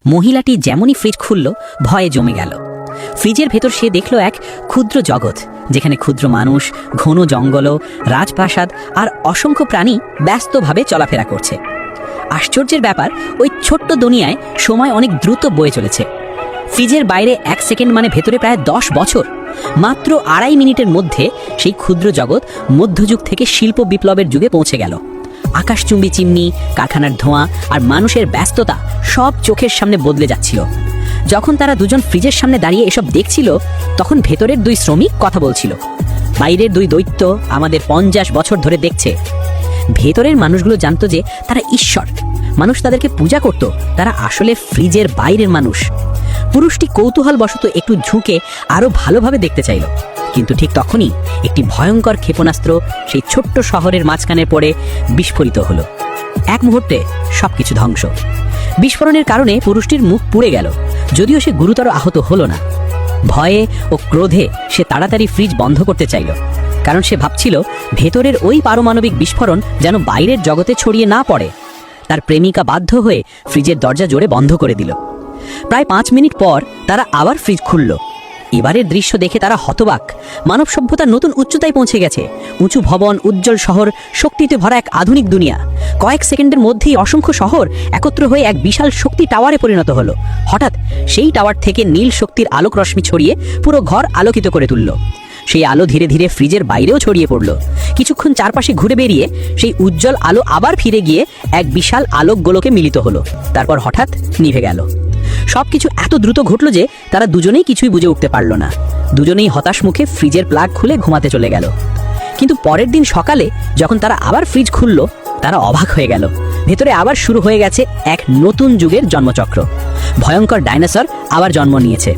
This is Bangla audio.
মহিলাটি যেমনই ফ্রিজ খুলল ভয়ে জমে গেল। ফ্রিজের ভেতর সে দেখল এক ক্ষুদ্র জগৎ, যেখানে ক্ষুদ্র মানুষ, ঘন জঙ্গল, রাজপ্রাসাদ আর অসংখ্য প্রাণী ব্যস্তভাবে চলাফেরা করছে। আশ্চর্যের ব্যাপার, ওই ছোট্ট দুনিয়ায় সময় অনেক দ্রুত বয়ে চলেছে। ফ্রিজের বাইরে 1 সেকেন্ড মানে ভেতরে প্রায় 10 বছর। মাত্র 2.5 মিনিটের মধ্যে সেই ক্ষুদ্র জগৎ মধ্যযুগ থেকে শিল্প বিপ্লবের যুগে পৌঁছে গেল। আকাশচুম্বী চিমনি, কারখানার ধোঁয়া আর মানুষের ব্যস্ততা সব চোখের সামনে বদলে যাচ্ছিল। যখন তারা দুজন ফ্রিজের সামনে দাঁড়িয়ে এসব দেখছিল, তখন ভেতরের 2 শ্রমিক কথা বলছিল। বাইরের 2 দৈত্য আমাদের 50 বছর ধরে দেখছে। ভেতরের মানুষগুলো জানতো যে তারা ঈশ্বর, মানুষ তাদেরকে পূজা করত, তারা আসলে ফ্রিজের বাইরের মানুষ। পুরুষটি কৌতূহলবশত একটু ঝুঁকে আরো ভালোভাবে দেখতে চাইল, কিন্তু ঠিক তখনই একটি ভয়ঙ্কর ক্ষেপণাস্ত্র সেই ছোট্ট শহরের মাঝখানে পড়ে বিস্ফোরিত হলো। এক মুহূর্তে সবকিছু ধ্বংস। বিস্ফোরণের কারণে পুরুষটির মুখ পুড়ে গেল, যদিও সে গুরুতর আহত হলো না। ভয়ে ও ক্রোধে সে তাড়াতাড়ি ফ্রিজ বন্ধ করতে চাইল, কারণ সে ভাবছিল ভেতরের ওই পারমাণবিক বিস্ফোরণ যেন বাইরের জগতে ছড়িয়ে না পড়ে। তার প্রেমিকা বাধ্য হয়ে ফ্রিজের দরজা জোরে বন্ধ করে দিল। প্রায় 5 মিনিট পর তারা আবার ফ্রিজ খুলল। এবারের দৃশ্য দেখে তারা হতবাক। মানব সভ্যতা নতুন উচ্চতায় পৌঁছে গেছে। উঁচু ভবন, উজ্জ্বল শহর, শক্তিতে ভরা এক আধুনিক দুনিয়া। কয়েক সেকেন্ডের মধ্যেই অসংখ্য শহর একত্র হয়ে এক বিশাল শক্তি টাওয়ারে পরিণত হলো। হঠাৎ সেই টাওয়ার থেকে নীল শক্তির আলোক রশ্মি ছড়িয়ে পুরো ঘর আলোকিত করে তুলল। সেই আলো ধীরে ধীরে ফ্রিজের বাইরেও ছড়িয়ে পড়ল। কিছুক্ষণ চারপাশে ঘুরে বেরিয়ে সেই উজ্জ্বল আলো আবার ফিরে গিয়ে এক বিশাল আলোক গোলকে মিলিত হলো। তারপর হঠাৎ নিভে গেল। সবকিছু এত দ্রুত ঘটল যে তারা দুজনেই কিছুই বুঝে উঠতে পারল না। দুজনেই হতাশ মুখে ফ্রিজের প্লাগ খুলে ঘুমাতে চলে গেল। কিন্তু পরের দিন সকালে যখন তারা আবার ফ্রিজ খুলল, তারা অবাক হয়ে গেল। ভেতরে আবার শুরু হয়ে গেছে এক নতুন যুগের জন্মচক্র। ভয়ঙ্কর ডাইনোসর আবার জন্ম নিয়েছে।